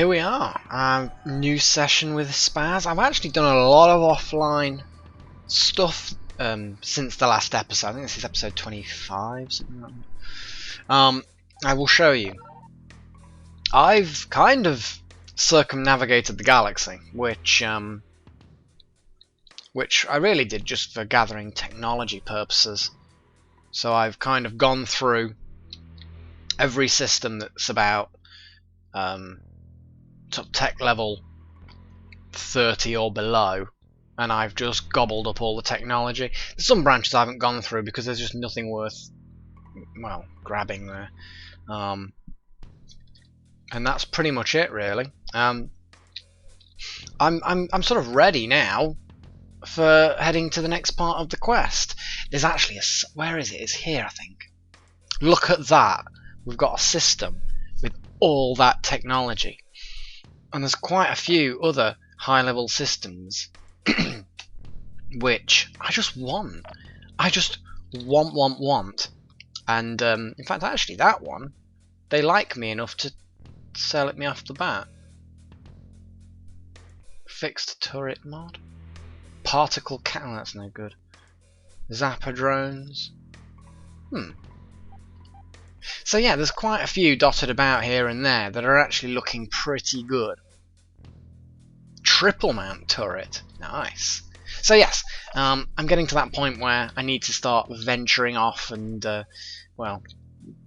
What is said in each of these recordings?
Here we are, new session with S.P.A.Z. I've actually done a lot of offline stuff since the last episode. I think this is episode 25, something like that. I will show you. I've kind of circumnavigated the galaxy, which I really did just for gathering technology purposes. So I've kind of gone through every system that's about tech level 30 or below, and I've just gobbled up all the technology. There's some branches I haven't gone through because there's just nothing worth, well, grabbing there. And that's pretty much it, really. I'm sort of ready now for heading to the next part of the quest. There's actually a... where is it? It's here, I think. Look at that. We've got a system with all that technology. And there's quite a few other high-level systems which I just want. I just want. And in fact, actually, that one, they like me enough to sell it me off the bat. Fixed turret mod. Particle cannon, that's no good. Zapper drones. So yeah, there's quite a few dotted about here and there that are actually looking pretty good. Triple mount turret, nice. So yes, I'm getting to that point where I need to start venturing off and, well,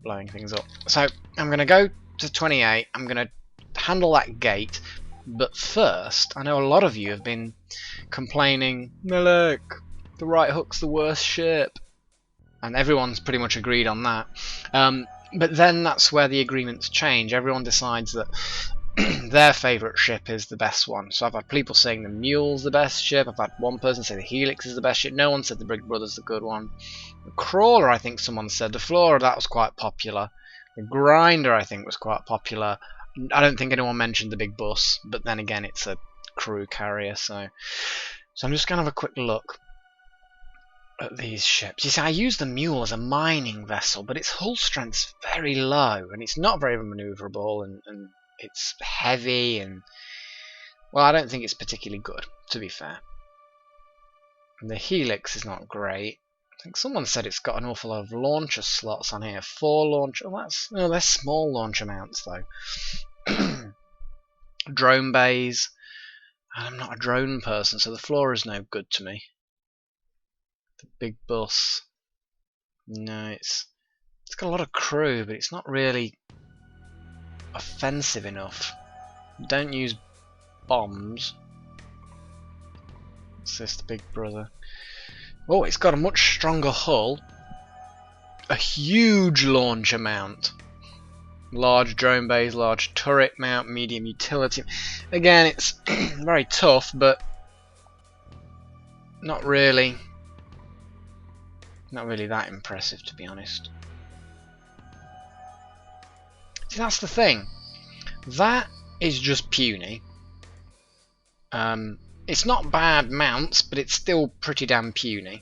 blowing things up. So I'm going to go to 28, I'm going to handle that gate, but first, I know a lot of you have been complaining, Milik, the right hook's the worst ship. And everyone's pretty much agreed on that. But then that's where the agreements change. Everyone decides that their favourite ship is the best one. So I've had people saying the Mule's the best ship. I've had one person say the Helix is the best ship. No one said the Big Brother's the good one. The Crawler, I think someone said. The Flora, that was quite popular. The Grinder, I think, was quite popular. I don't think anyone mentioned the Big Bus. But then again, it's a crew carrier. So I'm just going to have a quick look at these ships. You see, I use the Mule as a mining vessel, but its hull strength's very low, and it's not very manoeuvrable, and it's heavy, and, well, I don't think it's particularly good, to be fair. And the Helix is not great. I think someone said it's got an awful lot of launcher slots on here. 4 launcher... oh, that's... no, they're small launch amounts, though. Drone bays. I'm not a drone person, so the Flora's no good to me. The Big Bus. No, it's got a lot of crew, but it's not really offensive enough. Don't use bombs. What's this, the Big Brother? Oh, it's got a much stronger hull. A huge launch mount. Large drone bays, large turret mount, medium utility. Again, it's very tough, but not really that impressive, to be honest. See, that's the thing. That is just puny. It's not bad mounts, but it's still pretty damn puny.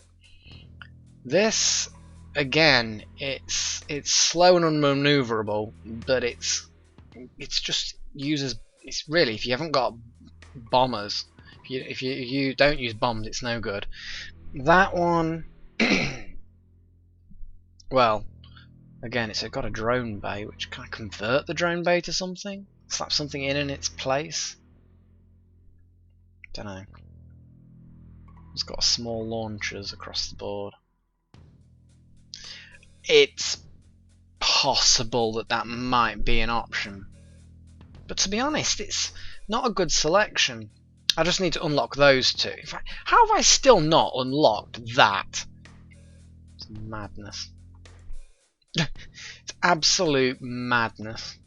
This, again, it's slow and unmaneuverable, but it's just uses. It's really, if you haven't got bombers, if you don't use bombs, it's no good. That one. Well, again, it's got a drone bay, which can I convert the drone bay to something? Slap something in its place? Don't know. It's got small launchers across the board. It's possible that that might be an option, but to be honest, it's not a good selection. I just need to unlock those two. In fact, how have I still not unlocked that? It's madness. It's absolute madness.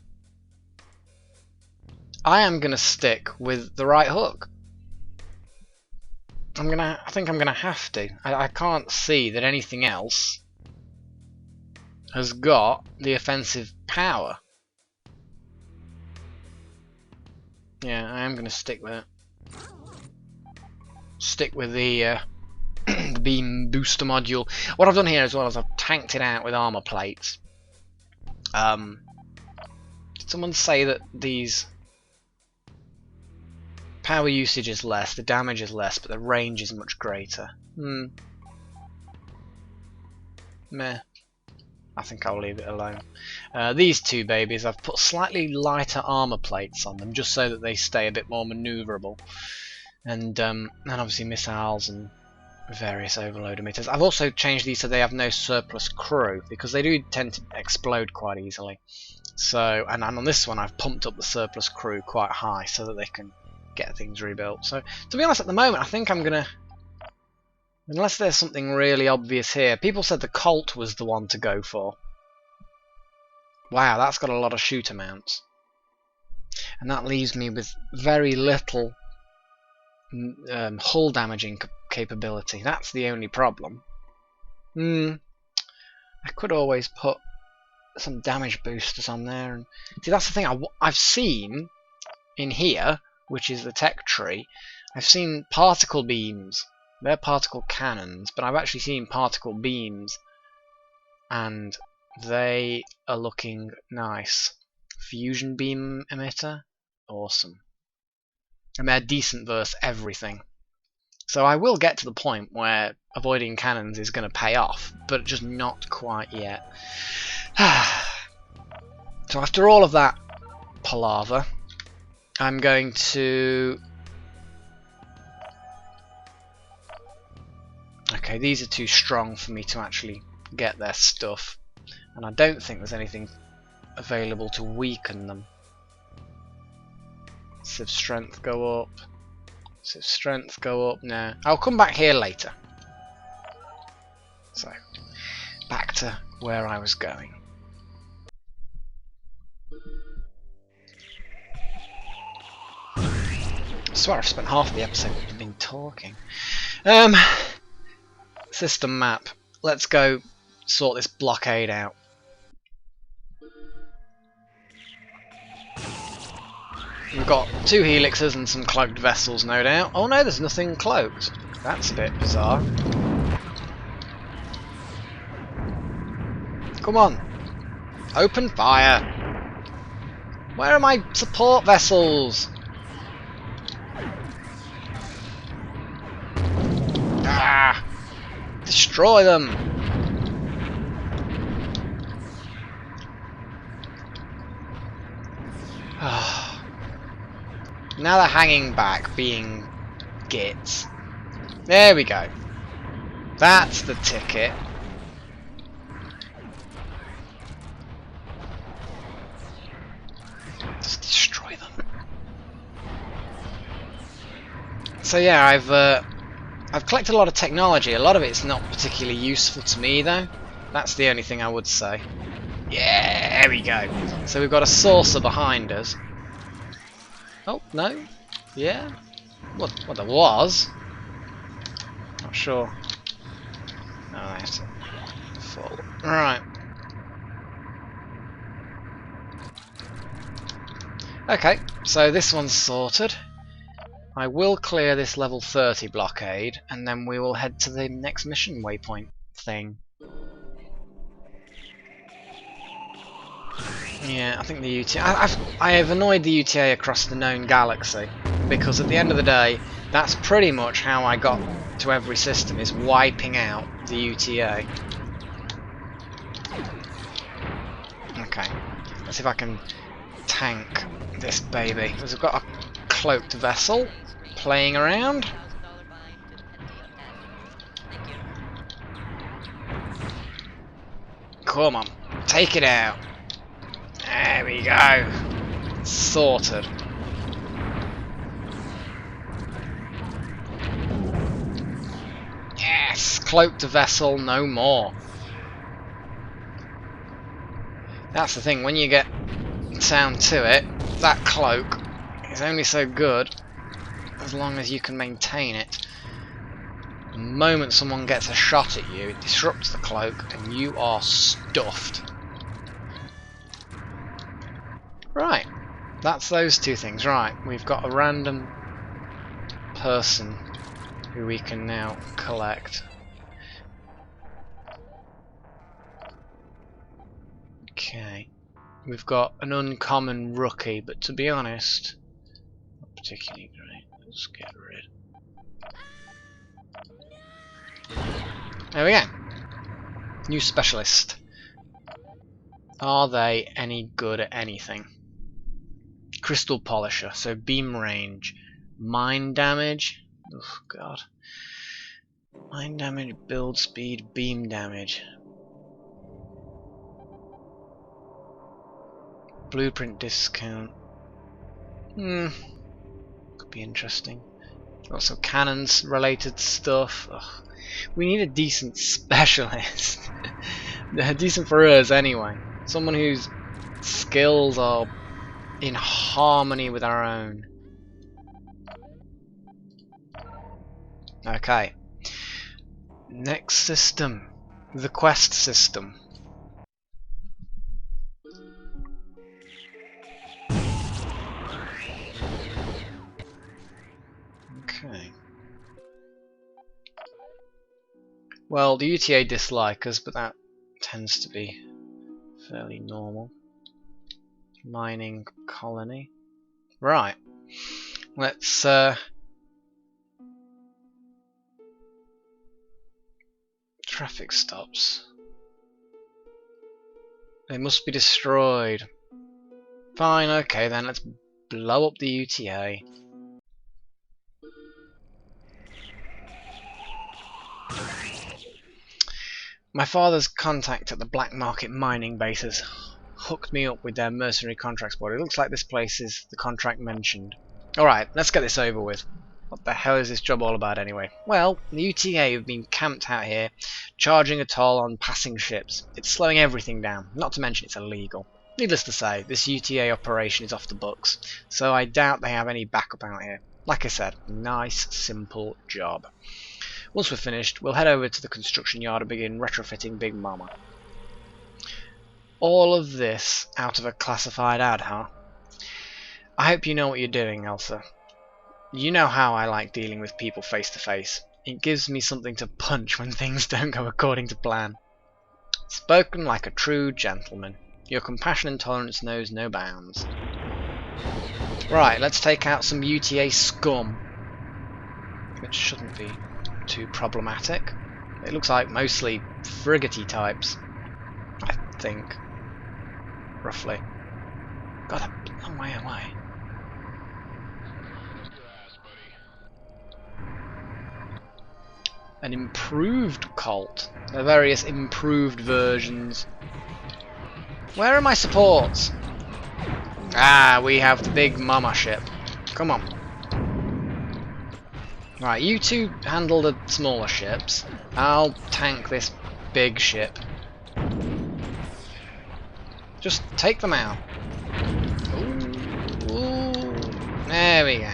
I am gonna stick with the right hook. I think I'm gonna have to. I can't see that anything else has got the offensive power. Yeah, I am gonna stick with it. Stick with the the beam booster module. What I've done here as well is I've tanked it out with armor plates. Did someone say that these Power usage is less, the damage is less, but the range is much greater. Meh. I think I'll leave it alone. These two babies, I've put slightly lighter armor plates on them, just so that they stay a bit more maneuverable. And obviously missiles and various overload emitters. I've also changed these so they have no surplus crew, because they do tend to explode quite easily. So, and on this one I've pumped up the surplus crew quite high so that they can get things rebuilt. So, to be honest, at the moment I think I'm gonna, unless there's something really obvious here. People said the Colt was the one to go for. Wow, that's got a lot of shooter mounts. And that leaves me with very little hull damaging capability. That's the only problem. I could always put some damage boosters on there. And see, that's the thing I've seen in here, which is the tech tree. I've seen particle beams. They're particle cannons, but I've actually seen particle beams, and they are looking nice. Fusion beam emitter, awesome. And they're decent versus everything. So I will get to the point where avoiding cannons is going to pay off, but just not quite yet. So after all of that palaver, I'm going to... Okay, these are too strong for me to actually get their stuff, and I don't think there's anything available to weaken them. Civ strength go up. Civ strength go up. No, I'll come back here later. So, back to where I was going. I swear I've spent half the episode been talking. System map. Let's go sort this blockade out. We've got 2 helixes and some cloaked vessels, no doubt. Oh no, there's nothing cloaked. That's a bit bizarre. Come on. Open fire. Where are my support vessels? Ah! Destroy them! Now they're hanging back, being gits. There we go. That's the ticket. Just destroy them. So yeah, I've collected a lot of technology. A lot of it's not particularly useful to me, though. That's the only thing I would say. Yeah, there we go. So we've got a saucer behind us. Oh, no? Yeah? Well, there was. Not sure. Oh, that's full. Right. Okay, so this one's sorted. I will clear this level 30 blockade, and then we will head to the next mission waypoint thing. Yeah, I think the UTA... I have annoyed the UTA across the known galaxy, because at the end of the day, that's pretty much how I got to every system, is wiping out the UTA. Okay, let's see if I can tank this baby. We've got a cloaked vessel playing around. Come on, take it out. There we go. Sorted. Yes, cloaked vessel no more. That's the thing, when you get down to it, that cloak is only so good as long as you can maintain it. The moment someone gets a shot at you, it disrupts the cloak and you are stuffed. Right, that's those two things. Right, we've got a random person who we can now collect. Okay, we've got an uncommon rookie, but to be honest, not particularly great. Just get rid. There we go. New specialist. Are they any good at anything? Crystal polisher, so beam range. Mine damage. Oh god. Mine damage, build speed, beam damage. Blueprint discount. Could be interesting. Lots of cannons related stuff. Ugh. We need a decent specialist. They're decent for us anyway. Someone whose skills are in harmony with our own. Okay. Next system. The quest system. Okay. Well, the UTA dislike us, but that tends to be fairly normal. Mining colony. Right. Let's traffic stops. They must be destroyed. Fine, okay then, let's blow up the UTA. My father's contact at the black market mining bases hooked me up with their mercenary contracts board. It looks like this place is the contract mentioned. Alright, let's get this over with. What the hell is this job all about anyway? Well, the UTA have been camped out here, charging a toll on passing ships. It's slowing everything down, not to mention it's illegal. Needless to say, this UTA operation is off the books, so I doubt they have any backup out here. Like I said, nice, simple job. Once we're finished, we'll head over to the construction yard and begin retrofitting Big Mama. All of this out of a classified ad, huh? I hope you know what you're doing, Elsa. You know how I like dealing with people face to face. It gives me something to punch when things don't go according to plan. Spoken like a true gentleman. Your compassion and tolerance knows no bounds. Right, let's take out some UTA scum. Which shouldn't be too problematic. It looks like mostly frigate types, I think. Roughly. God, a long way away. An improved Colt. There are various improved versions. Where are my supports? Ah, we have the Big Mama ship. Come on. Right, you two handle the smaller ships. I'll tank this big ship. Just take them out. Ooh, ooh. There we go.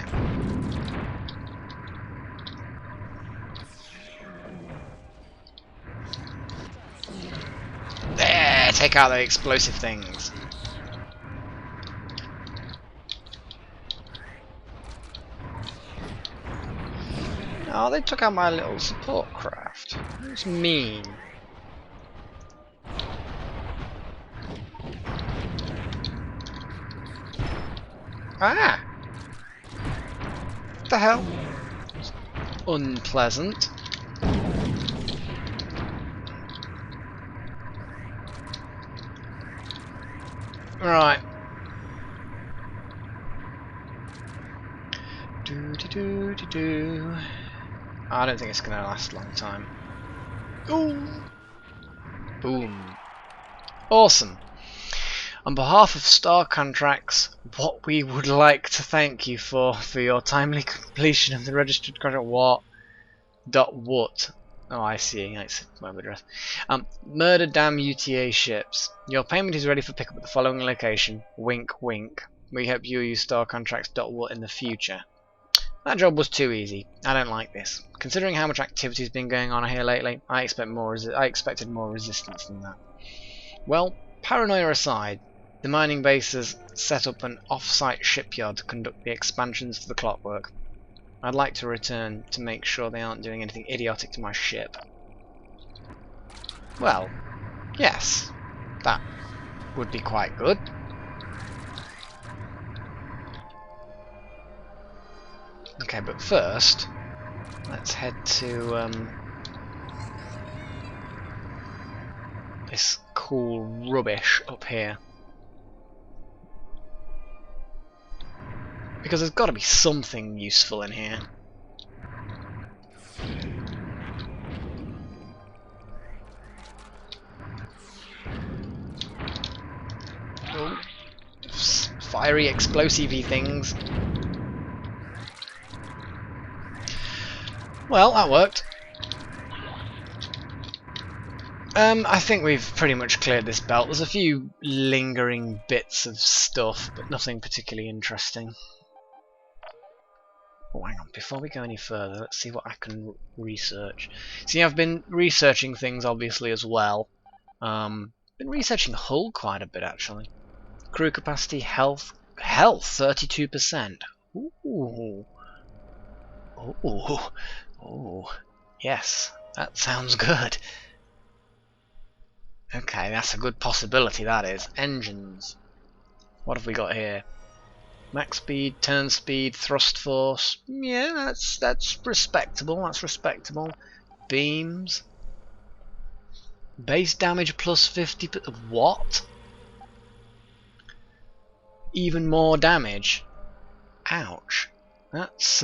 There, take out the explosive things. Oh, they took out my little support craft. It's mean. Ah! What the hell? It's unpleasant. Right. Do. I don't think it's going to last a long time. Ooh. Boom. Awesome. On behalf of Star Contracts, what we would like to thank you for your timely completion of the registered contract. What? Oh, I see. It's web address. Murder Dam UTA ships. Your payment is ready for pickup at the following location. Wink, wink. We hope you use StarContracts.what in the future. That job was too easy. I don't like this. Considering how much activity has been going on here lately, I expected more resistance than that. Well, paranoia aside, the mining base has set up an off-site shipyard to conduct the expansions to the clockwork. I'd like to return to make sure they aren't doing anything idiotic to my ship. Well, yes, that would be quite good. Okay, but first, let's head to this cool rubbish up here. Because there's got to be something useful in here. Oh, fiery, explosive-y things. Well, that worked. I think we've pretty much cleared this belt. There's a few lingering bits of stuff, but nothing particularly interesting. Oh, hang on. Before we go any further, let's see what I can research. See, I've been researching things, obviously, as well. Been researching Hull quite a bit, actually. Crew capacity, health, 32%. Ooh, oh, yes, that sounds good. Okay, that's a good possibility. That is. Engines. What have we got here? Max speed, turn speed, thrust force. Yeah, that's respectable. That's respectable. Beams. Base damage plus 50. What? Even more damage. Ouch. That's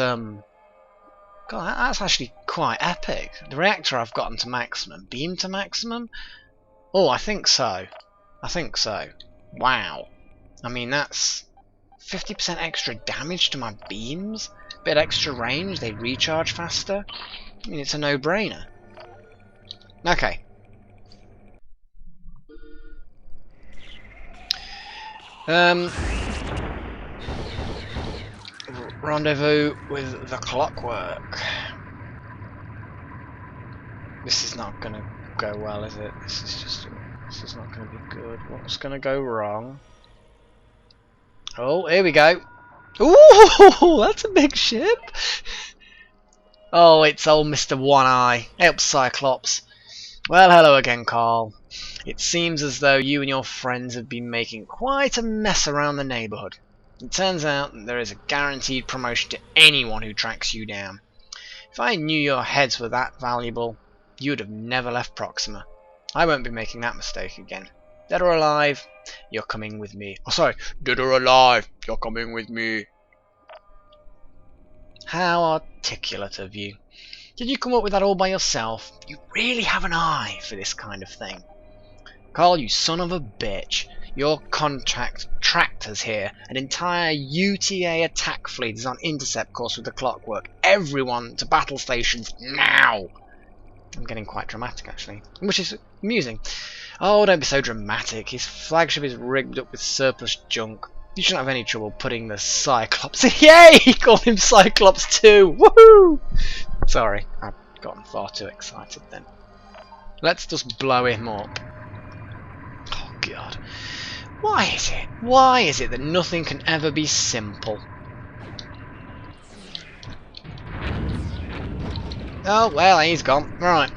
God, that's actually quite epic. The reactor I've gotten to maximum. Beam to maximum? Oh, I think so. I think so. Wow. I mean, that's 50% extra damage to my beams, bit extra range, they recharge faster. I mean, it's a no-brainer. Okay. Rendezvous with the clockwork. This is not gonna go well, is it? This is not gonna be good. What's gonna go wrong? Oh, here we go. Ooh, that's a big ship. Oh, it's old Mr. One Eye. Help, Cyclops. Well, hello again, Carl. It seems as though you and your friends have been making quite a mess around the neighbourhood. It turns out that there is a guaranteed promotion to anyone who tracks you down. If I knew your heads were that valuable, you would have never left Proxima. I won't be making that mistake again. Dead or alive, you're coming with me. Oh, sorry, dead or alive, you're coming with me. How articulate of you. Did you come up with that all by yourself? You really have an eye for this kind of thing. Carl, you son of a bitch. Your contract tracked us here. An entire UTA attack fleet is on intercept course with the clockwork. Everyone to battle stations now! I'm getting quite dramatic, actually. Which is amusing. Oh, don't be so dramatic. His flagship is rigged up with surplus junk. You shouldn't have any trouble putting the Cyclops in. Yay! He called him Cyclops too! Woohoo! Sorry, I've gotten far too excited then. Let's just blow him up. Oh god. Why is it? Why is it that nothing can ever be simple? Oh, well, he's gone. Right.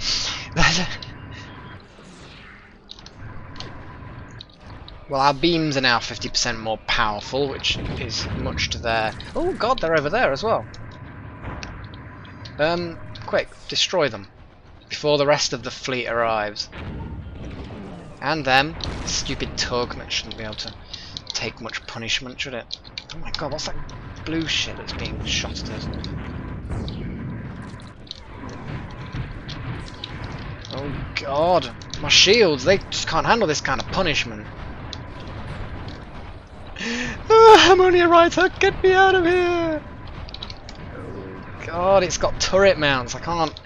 Well, our beams are now 50% more powerful, which is much to their... Oh god, they're over there as well. Quick, destroy them before the rest of the fleet arrives. And them. Stupid tug that shouldn't be able to take much punishment, should it? Oh my god, what's that blue shit that's being shot at us? Oh god, my shields, they just can't handle this kind of punishment. I'm only a right hook, get me out of here! Oh god, it's got turret mounts, I can't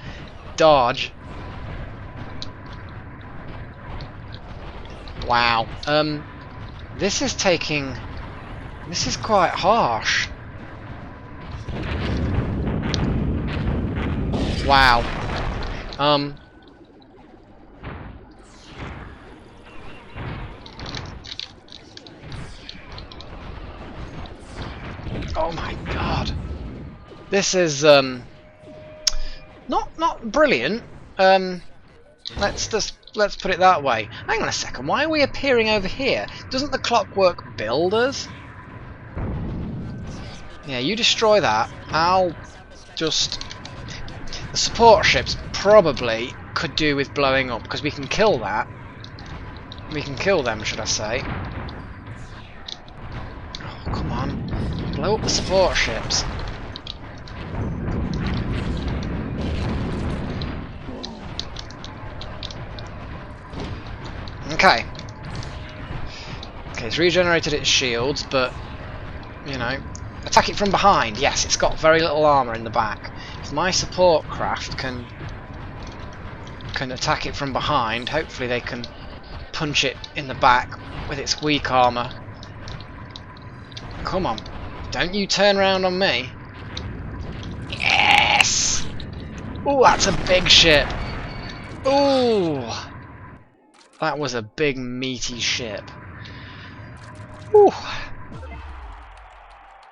dodge. Wow, this is quite harsh. Wow. Oh my god. This is not brilliant. Let's put it that way. Hang on a second, why are we appearing over here? Doesn't the clockwork build us? Yeah, you destroy that. I'll just... The support ships probably could do with blowing up, because we can kill that. We can kill them, should I say. Oh, come on. Blow up the support ships. Okay. Okay, it's regenerated its shields, but, you know, attack it from behind. Yes, it's got very little armour in the back. If my support craft can attack it from behind, hopefully they can punch it in the back with its weak armour. Come on, don't you turn around on me. Yes! Ooh, that's a big ship. Ooh, that was a big meaty ship. Ooh.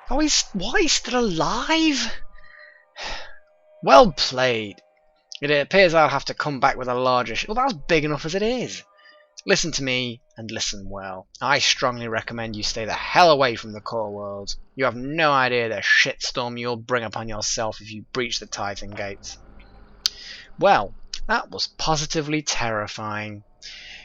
Oh, why he's still alive? Well played. It appears I'll have to come back with a larger ship. Well, that was big enough as it is. Listen to me, and listen well. I strongly recommend you stay the hell away from the core worlds. You have no idea the shitstorm you'll bring upon yourself if you breach the Titan gates. Well, that was positively terrifying.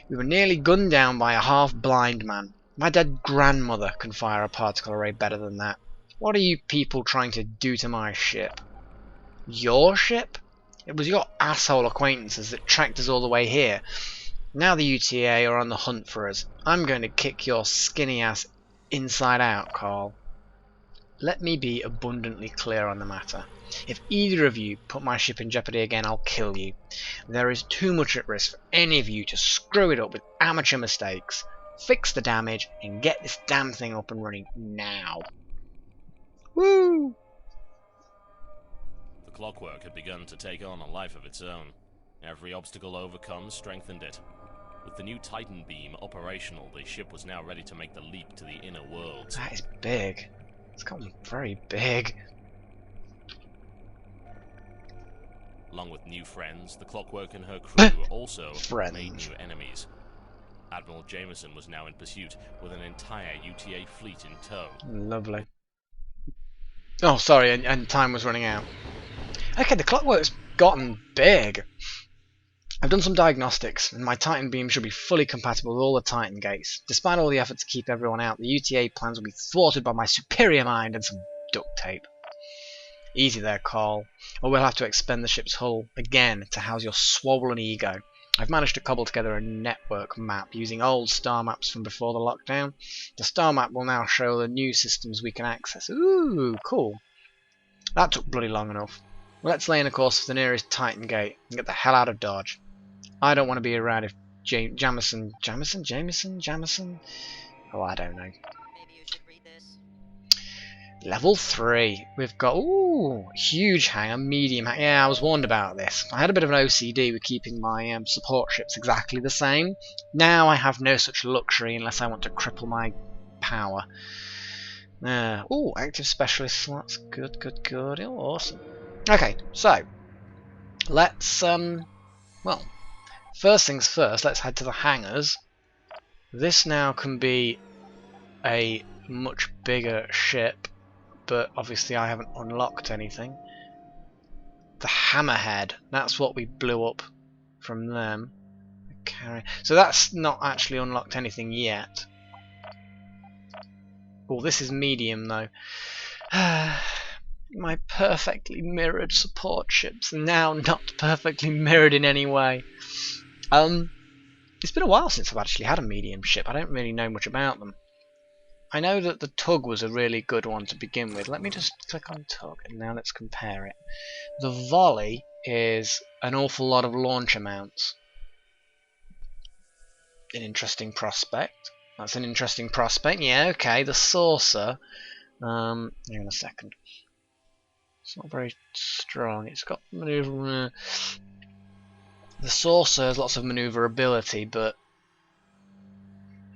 We were nearly gunned down by a half-blind man. My dead grandmother can fire a particle array better than that. What are you people trying to do to my ship? Your ship? It was your asshole acquaintances that tracked us all the way here. Now the UTA are on the hunt for us. I'm going to kick your skinny ass inside out, Carl. Let me be abundantly clear on the matter. If either of you put my ship in jeopardy again, I'll kill you. There is too much at risk for any of you to screw it up with amateur mistakes. Fix the damage and get this damn thing up and running now. Woo! The clockwork had begun to take on a life of its own. Every obstacle overcome strengthened it. With the new Titan beam operational, the ship was now ready to make the leap to the inner worlds. That is big. It's gotten very big. Along with new friends, the clockwork and her crew also made new enemies. Admiral Jameson was now in pursuit with an entire UTA fleet in tow. Lovely. Oh, sorry, and time was running out. Okay, the clockwork's gotten big. I've done some diagnostics, and my Titan beam should be fully compatible with all the Titan gates. Despite all the effort to keep everyone out, the UTA plans will be thwarted by my superior mind and some duct tape. Easy there, Carl, or we'll have to expend the ship's hull again to house your swollen ego. I've managed to cobble together a network map using old star maps from before the lockdown. The star map will now show the new systems we can access. Ooh, cool. That took bloody long enough. Let's lay in a course for the nearest Titan gate and get the hell out of Dodge. I don't want to be around if Jameson? Oh, I don't know. Maybe you should read this. Level 3. We've got, ooh, huge hangar, medium hangar. Yeah, I was warned about this. I had a bit of an OCD with keeping my support ships exactly the same. Now I have no such luxury unless I want to cripple my power. Ooh, active specialist slots. Good. Oh, awesome. Okay, so let's well, first things first, let's head to the hangars. This now can be a much bigger ship, but obviously I haven't unlocked anything. The Hammerhead, that's what we blew up from them. So that's not actually unlocked anything yet. Oh, this is medium though. My perfectly mirrored support ships are now not perfectly mirrored in any way. It's been a while since I've actually had a medium ship. I don't really know much about them. I know that the Tug was a really good one to begin with. Let me just click on Tug and now let's compare it. The Volley is an awful lot of launch amounts. An interesting prospect. That's an interesting prospect. Yeah, okay. The Saucer. Hang on a second. It's not very strong. It's got maneuver. The Saucer has lots of maneuverability, but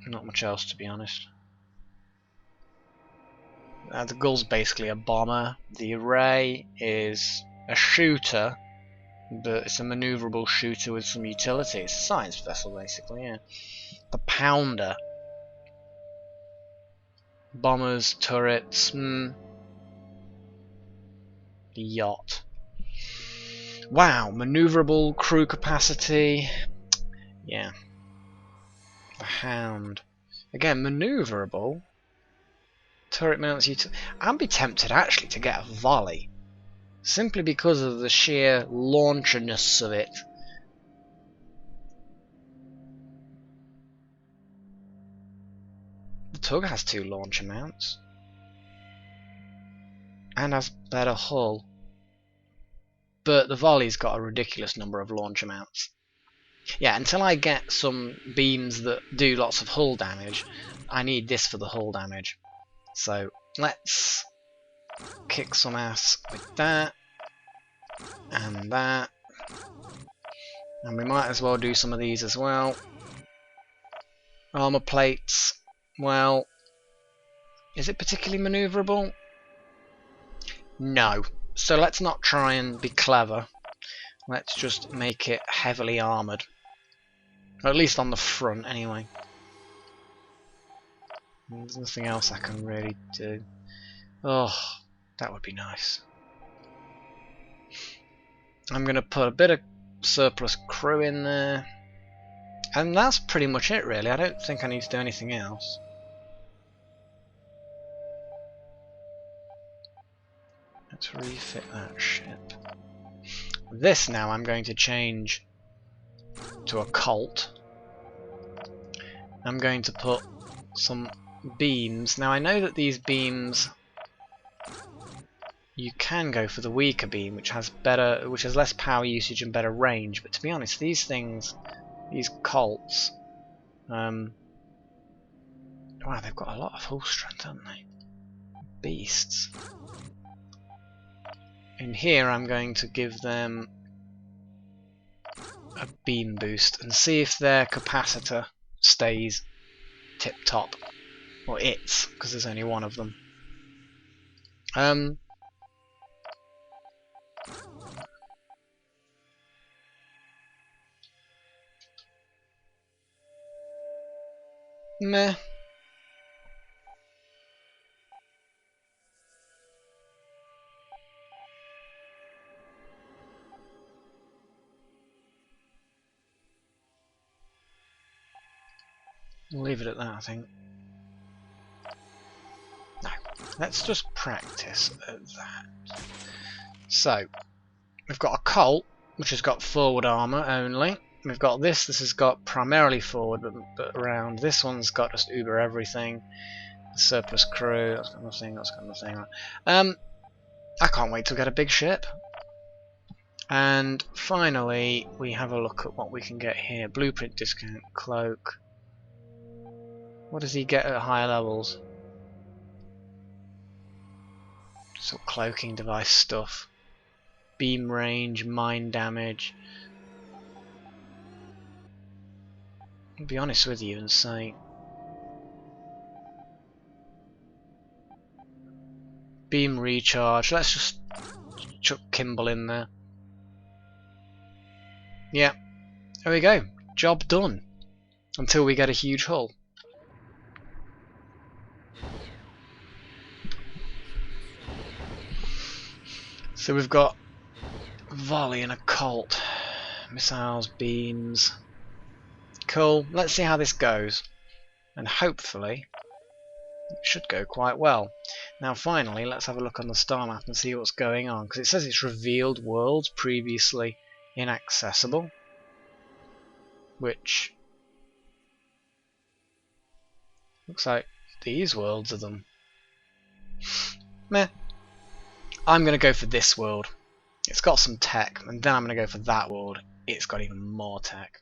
not much else, to be honest. The Gull's basically a bomber. The Ray is a shooter, but it's a maneuverable shooter with some utility. It's a science vessel, basically, yeah. The Pounder. Bombers, turrets, Yacht. Wow, maneuverable crew capacity. Yeah. The Hound. Again, maneuverable. Turret mounts you. I'd be tempted actually to get a volley, simply because of the sheer launcherness of it. The Tug has 2 launcher mounts and has better hull, but the volley's got a ridiculous number of launcher mounts. Yeah, until I get some beams that do lots of hull damage, I need this for the hull damage. So let's kick some ass with that and that, and we might as well do some of these as well. Armor plates. Well, is it particularly maneuverable? No. So let's not try and be clever. Let's just make it heavily armoured. Or at least on the front, anyway. There's nothing else I can really do. Oh, that would be nice. I'm going to put a bit of surplus crew in there. And that's pretty much it, really. I don't think I need to do anything else. Let's refit that ship. This now I'm going to change to a Colt. I'm going to put some beams. Now I know that these beams, you can go for the weaker beam, which has less power usage and better range. But to be honest, these things, these Colts, wow, they've got a lot of hull strength, haven't they? Beasts. In here, I'm going to give them a beam boost and see if their capacitor stays tip top, or its, because there's only one of them. Meh. We'll leave it at that, I think. No, let's just practice at that. So, we've got a Colt, which has got forward armour only. We've got this has got primarily forward, but around. This one's got just uber everything. Surplus crew, that's got nothing, that's got nothing. I can't wait to get a big ship. And finally, we have a look at what we can get here. Blueprint discount, cloak. What does he get at higher levels? Some cloaking device stuff. Beam range, mine damage. I'll be honest with you and say beam recharge. Let's just chuck Kimball in there. Yeah, there we go. Job done. Until we get a huge hull. So we've got a volley and a Colt. Missiles, beams. Cool. Let's see how this goes. And hopefully it should go quite well. Now finally, let's have a look on the star map and see what's going on. Because it says it's revealed worlds previously inaccessible. Which looks like these worlds are them. Meh. I'm going to go for this world. It's got some tech, and then I'm going to go for that world. It's got even more tech.